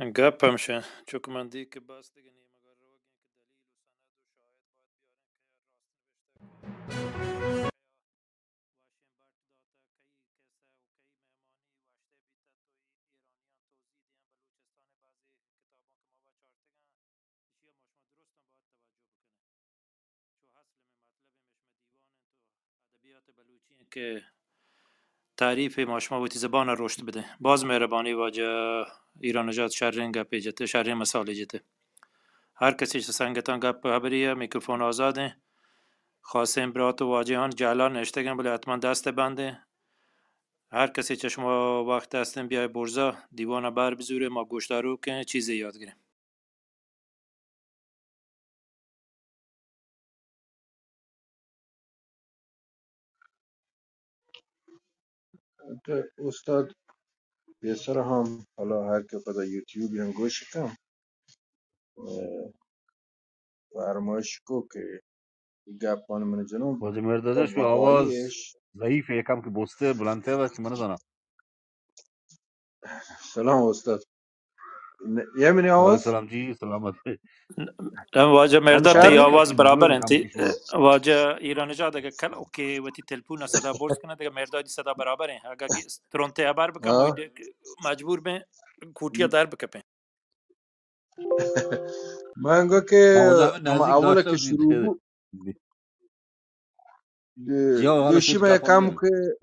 گپ همشه چوکمندی که بس دیگه نیمه روگی که دلیل و سند و شاهد باید بیارن که راست نوشته واشین برد داتا کی کسه و کی مهمانی واشته بیتا توی ایرانیان توضیح دیان بلوچستان بعضی کتابان که ما با چارتگان اشیا ماشما درستن باید توجه بکنه چو حاصل میں مطلب مش دیوان تو ادبیات بلوچی که تعریف ماشما بوتی زبان رشد بده باز مهربانی واجه ایران نجات شرین گپی جته شرین مسائل جته هر کسی چه سنگتان گپ خبریه میکروفون آزاده خواستیم برات و واجهان جلال نشتگن بله حتما دست بنده هر کسی که شما وقت هستین بیای برزا دیوانه بر بزوره ما گوشتارو که چیزی یاد گیریم استاد یسر هم حالا هر که پدا یوتیوب هم گوش کم فرمایش کو که گپان من جنوب بازی تا مردادش به آواز بقایش. ضعیف یکم که بسته بلندتر و که من ندانم. سلام استاد. یمینی و علیه آواز السلام جی سلامت. واجه مرداد همشهر تی نی؟ آواز برابر جنوب کم انتی پیش رو. واجه ایران جا دیگه کل اوکی وتی تلفون صدا برد کنه دیگه مردادی صدا برابر ہیں اگر ترونته ابر بکم ها وید مجبور به کوٹیا در بکپه من گو که آموزه همه اما نزدیک اوله داشته که بودید شروع خیلی. بود جا حالا دوشی پیش من گپ هم یکم بیاریم. که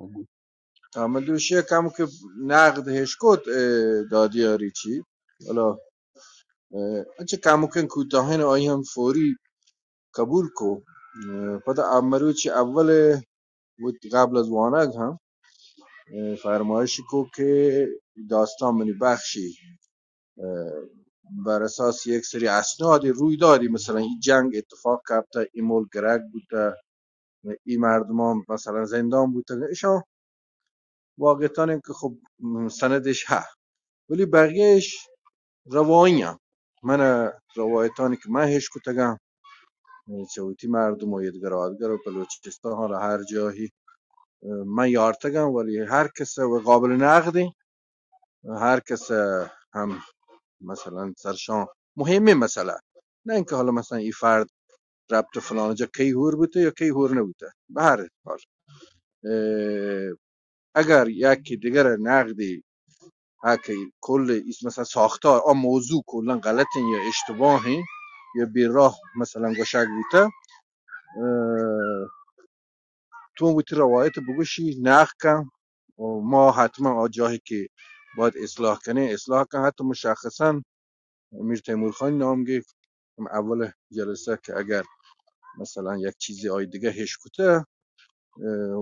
اما دوشی یکم که نقد هشکت دادی یاری چی حالا اچه کمو کن کوتاهن آئی هم فوری قبول کو پدا امرو چی اول بود قبل از وانگ هم فرمایشی کو که داستان منی بخشی بر اساس یک سری اسنادی روی دادی مثلا این جنگ اتفاق کبتا این مول گرگ بوده این مردمان مثلا زندان بوده ایشان واقعا این که خب سندش ها ولی بقیهش روایی هم من روایتانی که من هش کتگم چوتی مردم و یدگرادگر و بلوچستان حالا هر جایی من یارتگم ولی هر کس و قابل نقدی هر کس هم مثلا سرشان مهمه مثلا نه اینکه حالا مثلا این فرد ربط فلان جا کی هور بوده یا کی هور نبوده به هر حال اگر یکی دیگر نقدی هکی کل مثلا ساختار موضوع کلا غلطین یا اشتباهی یا بیراه مثلا گوشک بوده تو بوتی روایت بگوشی نقد کن و ما حتما جاهی که باید اصلاح کنه اصلاح کن حتی مشخصا میر تیمور خان نامگی اول جلسه که اگر مثلا یک چیزی آی دیگه هش کته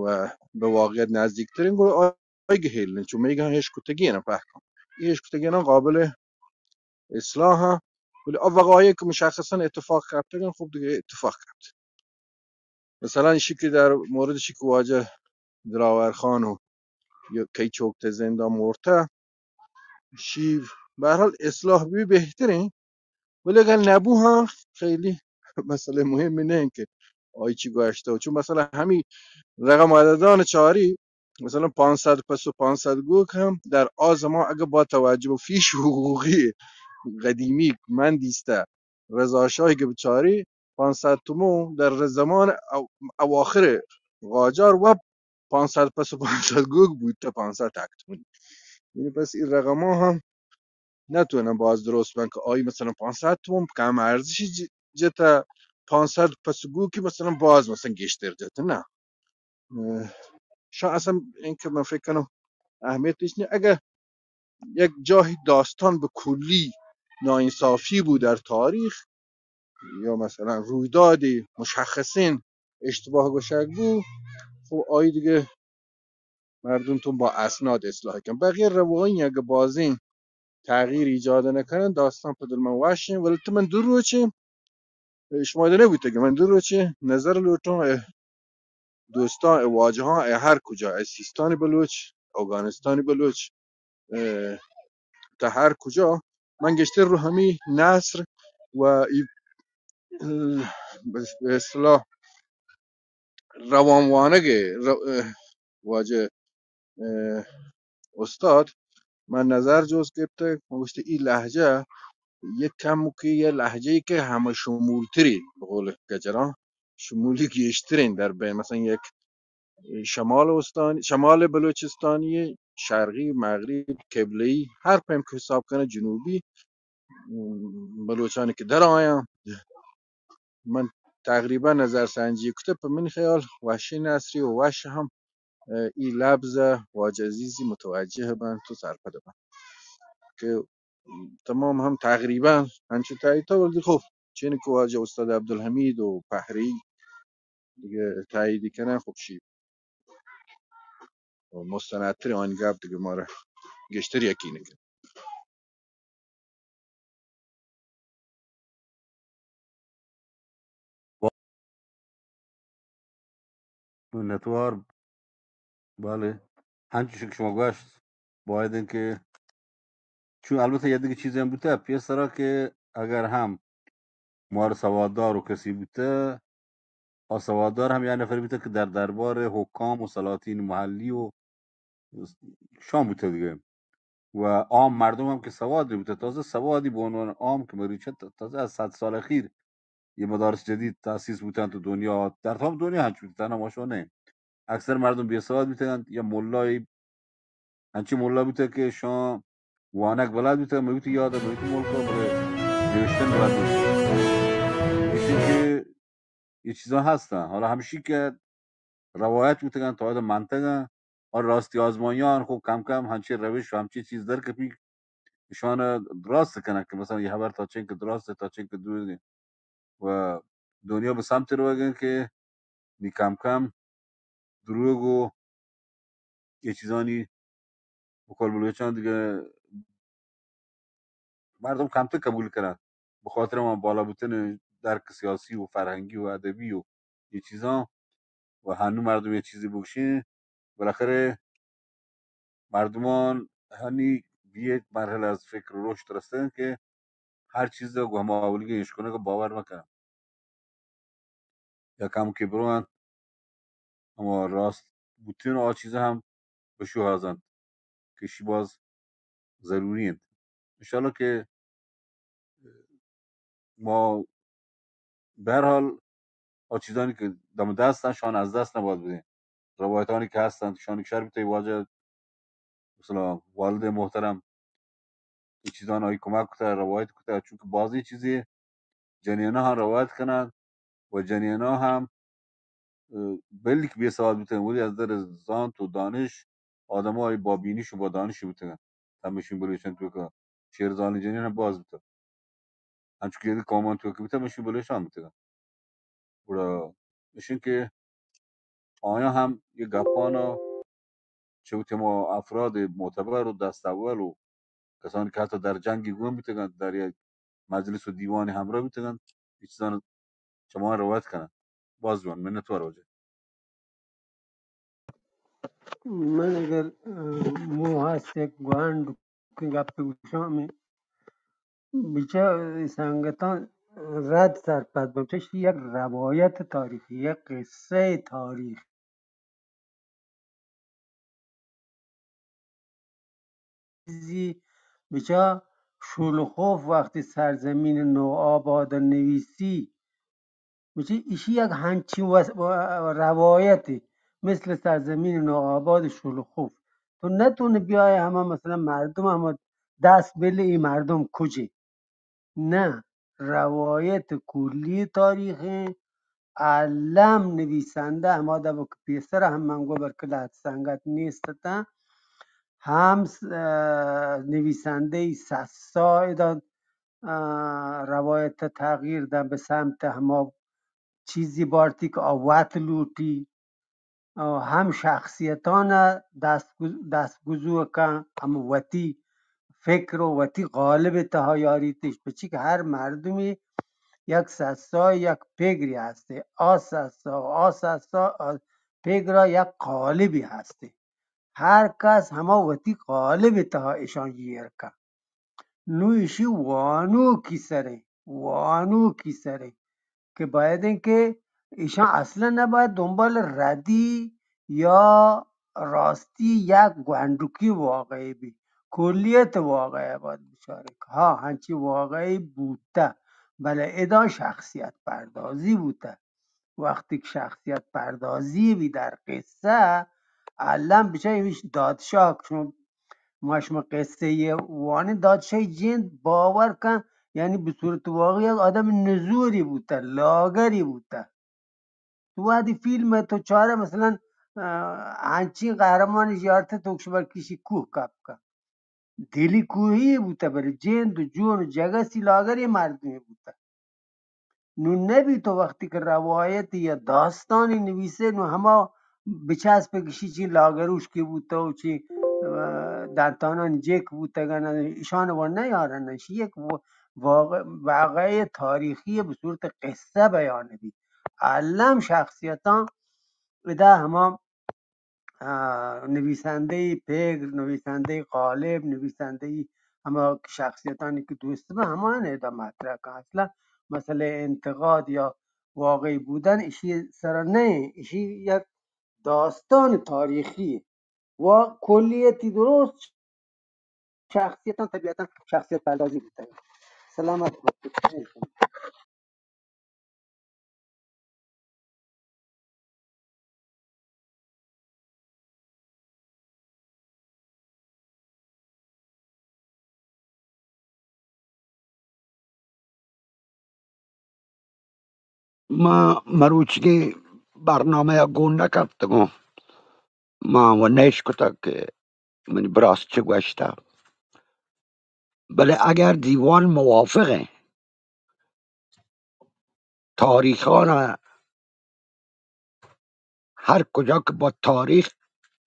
و به واقعیت نزدیکترین گروه آی گهیلن چون میگن هش کتگی نه فهم هش کتگی نه قابل اصلاح ولی وقایع که مشخصا اتفاق کرده خب دیگه اتفاق کرد مثلا این که در مورد که واجه دلاور خان و یا کی چوکت زندان مرته شیو به هر حال اصلاح بی بهتره ولی اگر نبو هم خیلی مسئله مهمی نه که آی چی گوشته چون مثلا همین رقم عددان چاری مثلا 500 پس و 500 گوک هم در آز ما اگه با توجه به فیش حقوقی قدیمی من دیسته رضا شاهی که بچاری 500 تومو در زمان اواخر قاجار و 500 پس و 500 گوک بود تا 500 تک تومن یعنی پس این رقم ها هم نتونم باز درست بن که آی مثلا 500 تومن کم ارزشی جتا 500 پس گوکی مثلا باز مثلا گشتر جتا نه شاید اصلا این که من فکر کنم اهمیتش نه اگه یک جایی داستان به کلی ناانصافی بود در تاریخ یا مثلا رویدادی مشخصین اشتباه گوشک بود خب آی دیگه مردمتون با اسناد اصلاح کن بقیه روایی اگه بازین تغییر ایجاد نکنن داستان پدر من واشین ولی تو من دور رو چه شما ده نبود که من دور رو چه نظر لوتون دوستان واجه ها هر کجا از سیستان بلوچ افغانستان بلوچ تا هر کجا من گشتر رو همی نصر و به اصطلاح روانوانگ واجه استاد من نظر جز گرفته گفته این لهجه یک کم که یه لهجه ای که همه شمولتری به قول گجران شمولی گیشترین در بین مثلا یک شمال بلوچستانی شرقی مغرب قبلی هر پیم که حساب کنه جنوبی بلوچانی که در آیم من تقریبا نظر سنجی کته په من خیال وحشی نصری و وحش هم این لبز واج عزیزی متوجه بند تو سرپده بند که تمام هم تقریبا هنچه تایید ها ولی خب چینی که واجه استاد عبدالحمید و پهری دیگه تاییدی کنن خب شی مستندتر آن گپ دیگه ما را گشتر یقینه کن با نتوار بله همچنین که شما گوشت باید اینکه چون البته یه دیگه چیزی هم بوده پیش که اگر هم مار سواددار و کسی بوده سواددار هم یه نفری بوده که در دربار حکام و سلاطین محلی و شام بوده دیگه و عام مردم هم که سوادی بوده تازه سوادی به عنوان عام که مریچه تازه از 100 سال اخیر یه مدارس جدید تاسیس بودن تو دنیا در تمام دنیا هنچ بودن نه ماشو نه اکثر مردم بی سواد بودن یا مولای هنچی مولا بوده که شام وانک بلد بوده میبوده یاد میبوده ملکا بره نوشتن بلد بوده ایشون که یه چیزا هستن حالا همیشه که روایت بودن تا حد منطقه اور راستی آزمایان خب کم کم هنچی روش و همچی چیز در که پی ایشان درست کنن که مثلا یه خبر تا چین که درسته تا چین که دروغه و دنیا به سمت رو بگن که نی کم کم دروغ و یه چیزانی بکل بلوچان دیگه مردم کمتر قبول کردن به خاطر ما بالا بودن درک سیاسی و فرهنگی و ادبی و یه چیزا و هنو مردم یه چیزی بگشین بالاخره مردمان هنی به یک مرحله از فکر و رشد رسیدن که هر چیز رو هم اولیگه کنه که باور نکنن یا کم که برون اما راست بودن آ چیزا هم به شو هازند که شی باز ضروری هست انشالله که ما به هر حال آ چیزانی که دم دستن شان از دست نباید بدین روایتانی که هستن شان شر بیته واجه مثلا والد محترم این چیزان هایی کمک کتا روایت کتا چون که بازی چیزی جنینا هم روایت کنن و جنینا هم بلی که بی سواد بیتن ولی از در زانت و دانش آدم های با بینیش و با دانشی بیتن همشون بلوشن تو که شیر زانی جنین هم باز بیتن همچون که یکی کامان تو که بیتن مشون بلوشن بیتن برا مشون که آیا هم یه گپانا چه بیتن ما افراد معتبر و دست اول و کسانی که حتی در جنگی گون بیتن در یک مجلس و دیوانی همراه بیتن این چیزان شما روایت کنن باز بیان من تو روایت من اگر مو هست یک گوهند که گپ گوشم بیچه سنگتان رد سرپد بچش یک روایت تاریخی یک قصه تاریخی بیچه شلخوف وقتی سرزمین نو آباد نویسی میشه ایشی یک همچین روایتی مثل سرزمین نوآباد شلوخوف تو نتونه بیای همه مثلا مردم همه دست بله این مردم کجه نه روایت کلی تاریخی علم نویسنده اما در پیسر هم من گو برکلت سنگت نیست تا هم نویسنده سسای داد روایت تغییر دن به سمت همه چیزی بارتی که آوات لوٹی هم شخصیتان دستگزو کن هم وطی فکر و وطی غالب تها یاریتش بچی که هر مردمی یک سسا یک پگری هسته آسسا پگرا یک قالبی هسته هر کس همه وطی قالب تها ایشان گیر کن نویشی وانو کی سره که باید اینکه ایشان اصلا نباید دنبال ردی یا راستی یک گندوکی واقعی بی کلیت واقعه باید بشاره ها هنچی واقعی بوده بله ادا شخصیت پردازی بوده وقتی که شخصیت پردازی بی در قصه علم بچه ایوش دادشاه شما ماشما قصه وانی دادشاه جند باور کن یعنی به صورت واقعی یک آدم نزوری بوده لاغری بوده تو وادی فیلم تو چاره مثلا هنچین قهرمان جارته توکش بر کشی کوه کپ کن دلی کوهی بوده برای جند و جون و جگسی لاغری مردمی بوده نو نبی تو وقتی که روایت یا داستانی نویسه نو همه بچسب کشی چی لاغروش که بوده و چی دنتانان جک بوده گنه ایشان و نیارنش یک واقع تاریخی به صورت قصه بیانه بید علم شخصیتان ده همه نویسنده پگر نویسنده غالب نویسنده همه شخصیتانی که دوست به همه ایده مطرح که اصلا مسئله انتقاد یا واقعی بودن ایشی سر نه ایشی یک داستان تاریخی و کلیتی درست شخصیتا طبیعتا شخصیت پردازی بوده سلامت باشید. ما مروچگی برنامه گون نکردم ما و نیش کتا که من براست چه گوشتا بله اگر دیوان موافقه تاریخان هر کجا که با تاریخ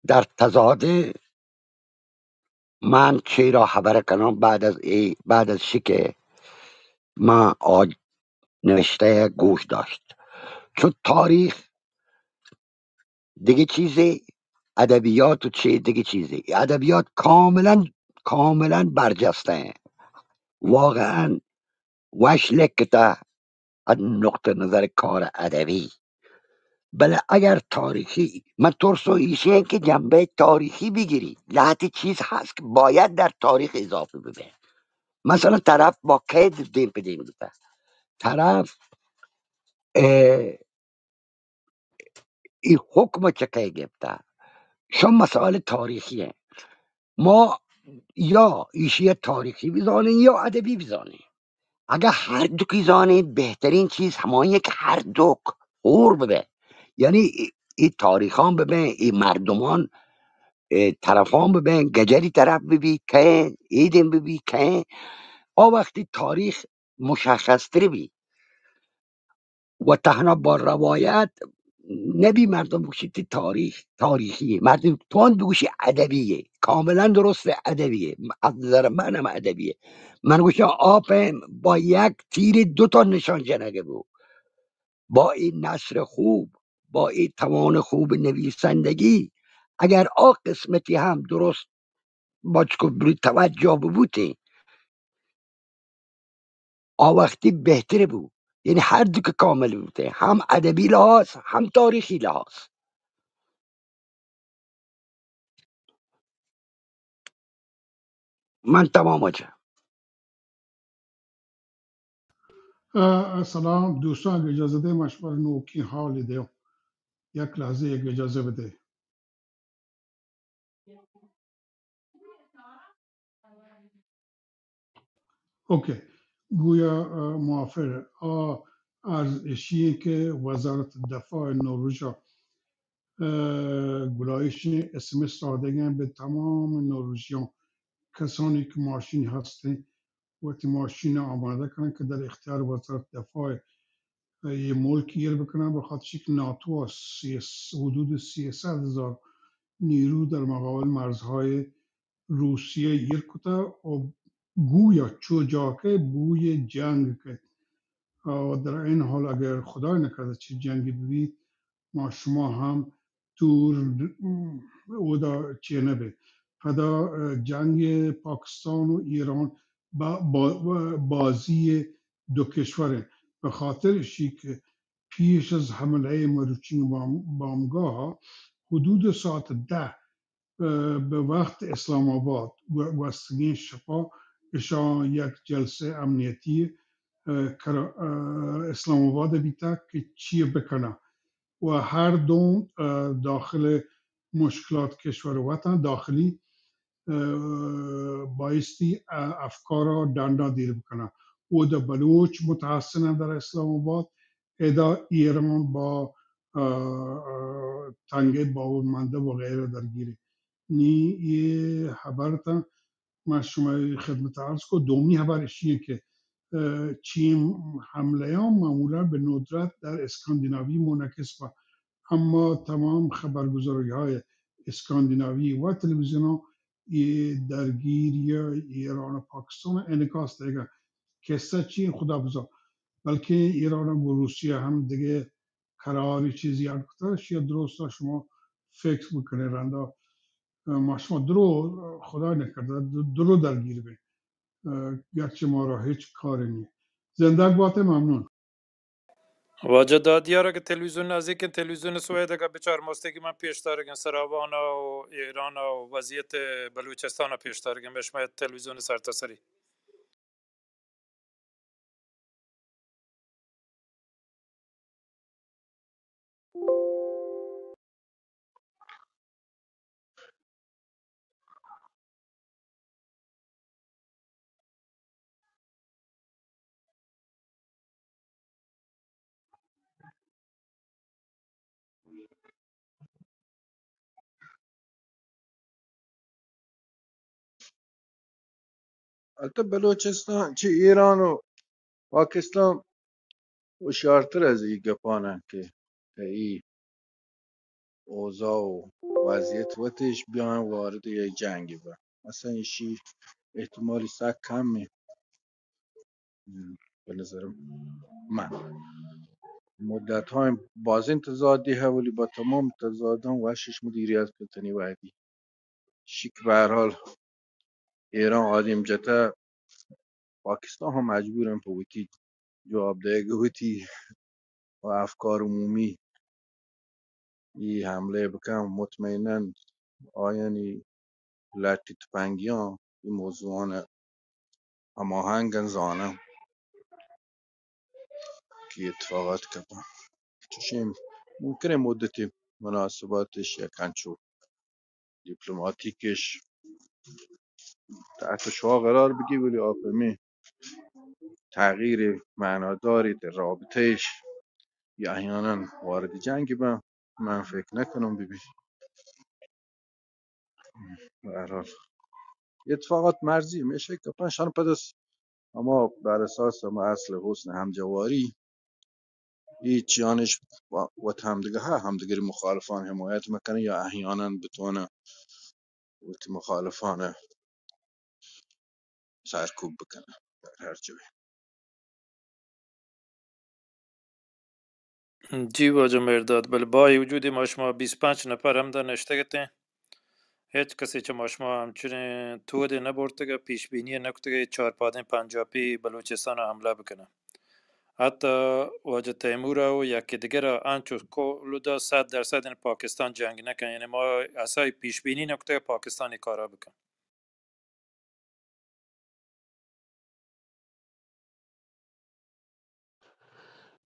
در تضاده من چی را خبر کنم بعد از که ما نوشته گوش داشت چون تاریخ دیگه چیزی ادبیات و چی دیگه چیزی ادبیات کاملا برجسته واقعا وش لکته از نقطه نظر کار ادبی بله اگر تاریخی من ترسو ایشه که جنبه تاریخی بگیری لحظه چیز هست که باید در تاریخ اضافه بده مثلا طرف با قید دین به دین بوده طرف این حکم چه گفته شما مسائل تاریخیه ما یا ایشی تاریخی بزانیم یا ادبی بزانیم اگر هر دو کی زانیم بهترین چیز همانیه که هر دو اور ببه یعنی این تاریخان ببین این مردمان طرفان ببین گجری طرف ببین که ایدن ببین که وقتی تاریخ مشخص تر بی و تنها با روایت نبی مردم بگوشی تاریخیه مردم توان بگوشی ادبیه کاملا درست ادبیه از نظر منم ادبیه من گوشم آب با یک تیر دو تا نشان جنگه بود با این نصر خوب با این توان خوب نویسندگی اگر قسمتی هم درست با بری توجه ببوتی وقتی بهتره بود یعنی هر دو که کامل بوده هم ادبی لحاظ هم تاریخی لحاظ من تمام آجا سلام دوستان اگه اجازه ده مشور نوکی حالی ده یک لحظه یک اجازه بده اوکی گویا موافق از اشیه که وزارت دفاع نروژ گلایش اسمس دادگن به تمام نروژیان کسانی که ماشین هستن و تی ماشین آماده کنن که در اختیار وزارت دفاع یه ملک گیر بکنن به خاطر که ناتو حدود 300,000 نیرو در مقابل مرزهای روسیه گیر کده و گویا چوجاکه بوی جنگ که و در این حال اگر خدای نکرده چه جنگی ببید ما شما هم دور او دا چه نبه فدا جنگ پاکستان و ایران بازی دو کشوره به خاطرشی که پیش از حمله مروچین بامگاه حدود ساعت 10 به وقت اسلام آباد وستگی شفا اشان یک جلسه امنیتی اسلام آباد بیتا که چی بکنه و هر دوم داخل مشکلات کشور وطن داخلی بایستی افکار را دندا دیر بکنه او در بلوچ متحسن در اسلام آباد ادا ایران با تنگه باورمنده و غیره درگیری نی یه خبرتا من شما خدمت عرض کو دومی خبرش اینه که چین حمله ها معمولا به ندرت در اسکاندیناوی منعکس با اما تمام خبرگزاری های اسکاندیناوی و تلویزیون ها درگیری ایران و پاکستان انعکاس دهگه کسا چین خدا بزا بلکه ایران و روسیه هم دیگه قراری چیزی یاد کتاش یا درست شما فکر میکنه رنده ما شما خدا نکرده درو درگیر بین گرچه ما را هیچ کاری نی زنده باته ممنون واجه دادیاره که تلویزیون نزدیک تلویزیون سوئد که بچار مستگی من پیش دارگن سراوانا و ایران و وضعیت بلوچستان پیش دارگن بشمه تلویزیون سرتاسری البته بلوچستان چه ایران و پاکستان هوشیارتر از این گپانه که ای اوضاع و وضعیت وتش بیان وارد یک جنگی با مثلا ایشی احتمالی سک کمه به نظرم من مدت های باز انتظار دیه ولی با تمام تضادان وشش مدیریت کردنی وعدی شک به هر حال ایران آدم جتا پاکستان هم مجبورن پویتی جواب ده گویتی و افکار عمومی ای حمله بکن مطمئنا آینی لطی تفنگیان این موضوعان هماهنگن زانم که اتفاقات کپا چشم ممکنه مدتی مناسباتش یکنچو دیپلماتیکش تحت شعا قرار بگی ولی آپمی تغییر معناداری در رابطهش یا احیانا وارد جنگی با من فکر نکنم ببین به هر حال اتفاقات مرزی میشه که پنجشان پدس اما بر اساس ما اصل حسن همجواری هیچ جانش و همدیگه همدیگه مخالفان حمایت میکنه یا احیانا بتونه وقتی مخالفان سرکوب بکنه در هر جایی. جی واجه مرداد بله با وجود ما شما 25 نفر هم در نشته هیچ کسی که ما شما همچنین توده نبرده پیش بینی نکته 4-5 بلوچستان حمله بکنه حتی واجه تیمور و یکی دیگر آنچو کلو دا 100% این پاکستان جنگ نکن یعنی ما اصای پیش بینی نکته پاکستانی کارا بکن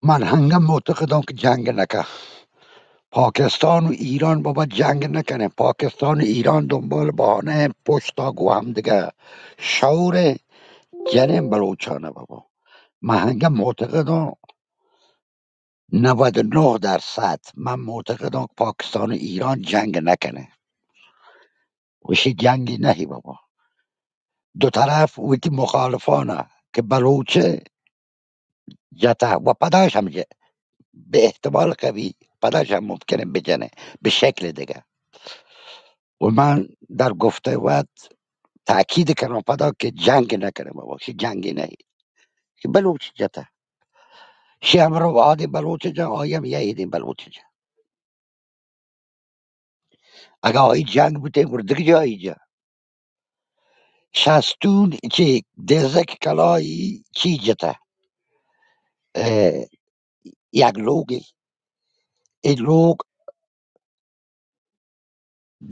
من هنگام معتقدم که جنگ نکه پاکستان و ایران بابا جنگ نکنه پاکستان و ایران دنبال بهانه پشتاگو هم دیگه شعور جنین بلوچانه بابا من هنگام معتقدم 99% من معتقدم که پاکستان و ایران جنگ نکنه وشی جنگی نهی بابا دو طرف ویتی مخالفانه که بلوچه جتا و پداش هم به احتمال قوی پداش هم ممکنه بجنه به شکل دیگه و من در گفته وقت تأکید کنم پدا که جنگ نکنه بابا شی جنگی نهی که بلوچ جتا شی امرو عادی بلوچ جا آیم یه ایدین بلوچ جا اگه آئی جنگ بوده وردگ جایی جا شستون چی دزک کلایی چی جتا یک لوگی این لوگ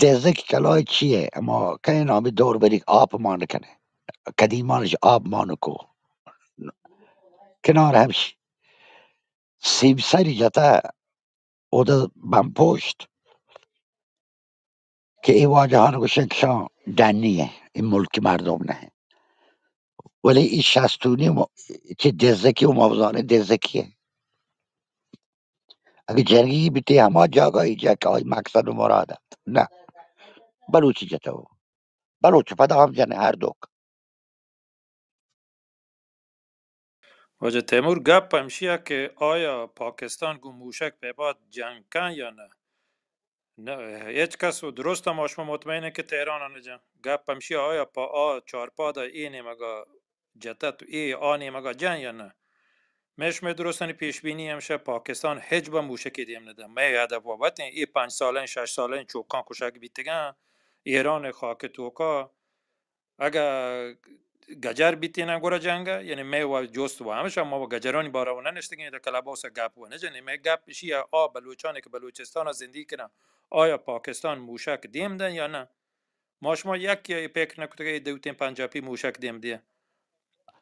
دزدک کلاه چیه اما که نامی دور بری آب ما نکنه قدیمانش آب ما نکو کنار همش سیب سری جتا او دا بم پشت که ای واجه ها نگوشن کشان دنیه این ملک مردم نه ولی این شستونی که دزدکی و موزانه دزدکیه اگه جرگی بیتی همه جاگا ایجا که آی مقصد و مرادت نه بلوچی جتا و بلوچ پدا هم جنه هر دوک واجه تیمور گپ همشیه که آیا پاکستان گو موشک به بعد جنگ کن یا نه؟ نه هیچ کس و درست هم شما مطمئنه که تهران نجا گپ همشیه آیا پا چارپا دا ای نیمگا جتت ای نیمگا جنگ یا نه؟ مش می درستانی پیش بینی همشه پاکستان هیچ با موشکی دیم نده می هدف بابت ای 5 ساله 6 ساله چوکان کشک بیتگن ایران خاک توکا اگه گجر بیتینن گورا جنگه یعنی می و جست و همش ما با گجرانی بارونه نشتگین در کلاباس گپ و نجنی می گپ بشی بلوچانی که بلوچستان زندگی کنن آیا پاکستان موشک دیم دن یا نه ما شما یک پیک نکته که دوتین پنجابی موشک دیم دیه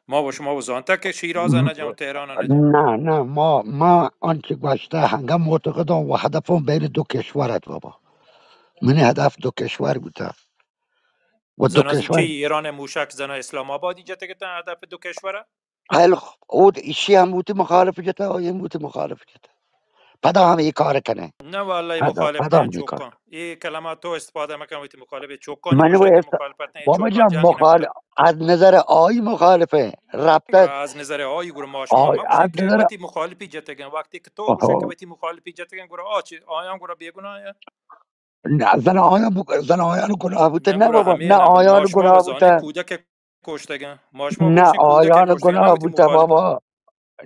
ما با شما وزانتا که شیراز نجم و تهران نجم نه نه ما آنچه گوشته هنگام معتقدم و هدفم بین دو کشورت بابا من هدف دو کشور بوده و دو زنازی چه کشور ایران موشک زنا اسلام آبادی جته که هدف دو کشوره خیلی خوب او ایشی هم بوده مخالف جته و این بوده مخالف جته پدا هم ای کار کنه نه والله مخالف پدا نه هم ای کار چوکان این کلمات تو استفاده مکن وقتی مخالف چوکانی من باشه که مخالفت نه بابا چوکان جان جنگی نکوده از نظر آی مخالفه ربطه از نظر آی گروه ماشما آی ما از گوشن که نظر وقتی مخالفی جتگن وقتی که تو گوشه که آها. وقتی مخالفی جتگن گروه آچی آیان گروه بیگناه نه زن آیان گناه بوده نه نه گروه بابا همه نه نه بل آیان ماشما گناه وزانه بوده کودک کشتگن ماشما نه بگوشن کودک آیان کشتگن نه گناه وقتی بوده مخالف بابا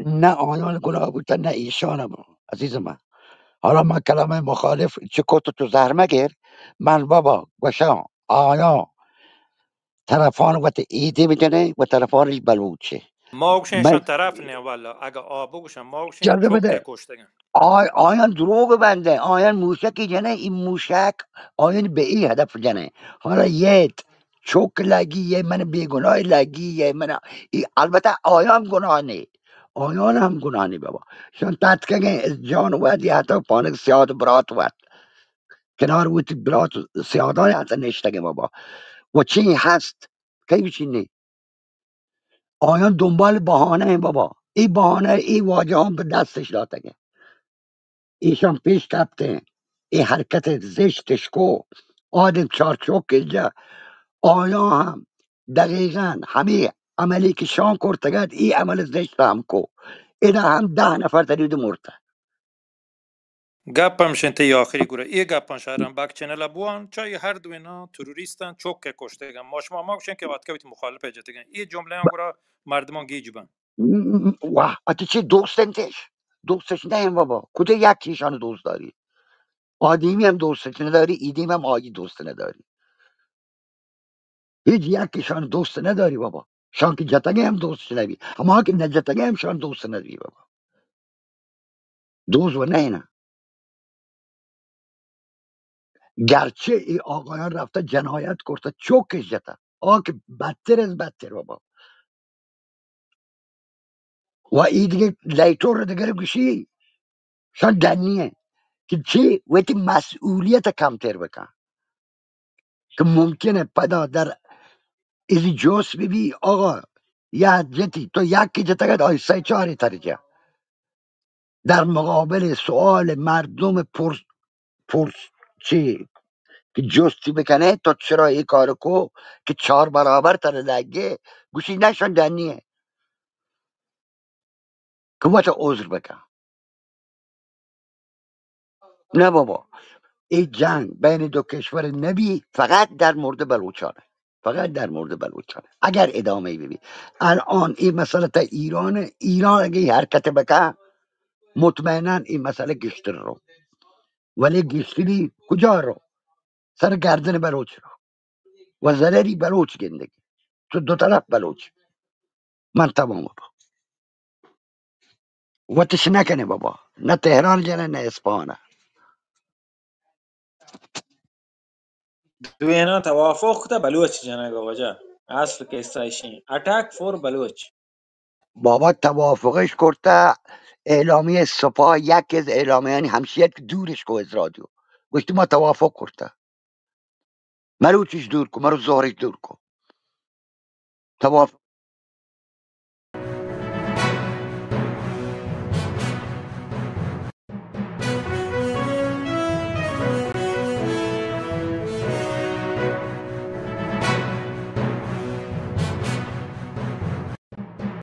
نه آیان گناه بوده نه ایشانم عزیز من حالا من کلمه مخالف چه کت تو زهر مگیر من بابا گوشم آیا طرفان وقت ایدی میدنه و طرفانش بلوچه ما گوشنشان من طرف نه والا اگه بگوشن ما گوشن جلده چوک بده کشتگن آیان دروغ بنده آیان موشکی جنه این موشک آیان به این هدف جنه حالا یه چوک لگی یه من بیگناه لگی یه من البته آیان گناه نه آیان هم گناه نه بابا شان تاتکه از جان ودی حتی پانک سیاد برات ود کنار ویت برات سیادای حتی نشتگه بابا و چی هست کی چی نه آیان دنبال بهانه بابا این بهانه این واجه هم به دستش دادگه ایشان پیش کپته این حرکت زشتش کو آدم چارچوک اینجا آیا هم دقیقا همه عملی که شان کرتگد این عمل زشت هم کو اینا هم 10 نفر ترید مرته گپم شنته ی آخری گوره ای گپان شهرم بک چنل بوان چای هر دو اینا تروریستن چوک کشتگن ماشما ما گوشن که وقتی که مخالف جتگن این جمله هم گوره مردمان گیجبن واه اتی چی دوستش نه بابا کجا یکیشان دوست داری آدیمی هم دوستش نداری ایدیم هم آدی دوست نداری هیچ یکیشان دوست نداری بابا شان که جتگه هم دوستش نداری اما که نجتگه هم شان دوست نداری بابا دوست و نه اینا گرچه ای آقایان رفته جنایت کرده چوکش جتا که بدتر از بدتر بابا و ای دیگه لیتور رو دیگه گوشی شان دنیه که چی وقتی مسئولیت کمتر بکن که ممکنه پدا در ایزی جوس ببی آقا یا جتی تو یکی جتا گد آی سه چاری ترجه در مقابل سوال مردم پرس چی که جستی بکنه تو چرا ای کارو کو که 4 برابر تر لگه گوشی نشان دنیه که وقت عذر بکن نه بابا این جنگ بین دو کشور نبی فقط در مورد بلوچانه فقط در مورد بلوچانه اگر ادامه ببی الان این مسئله تا ایران اگه این حرکت بکن مطمئنا این مسئله گشتر رو ولی گشتری کجا رو سر گردن بلوچ رو و ضرری بلوچ گندگی تو دو طرف بلوچ من تمام بابا وقتش نکنه بابا نه تهران جنه نه اسپانه دوینا توافق کده بلوچ جنگ آقا جا اصل قصه ایشین اتاک فور بلوچ. بابا توافقش کرده اعلامیه سپاه یکی از اعلامیه یعنی همشیت که دورش کو از رادیو گوشتی ما توافق کرده مرو چیش دور کو مرو زهرش دور کو توافق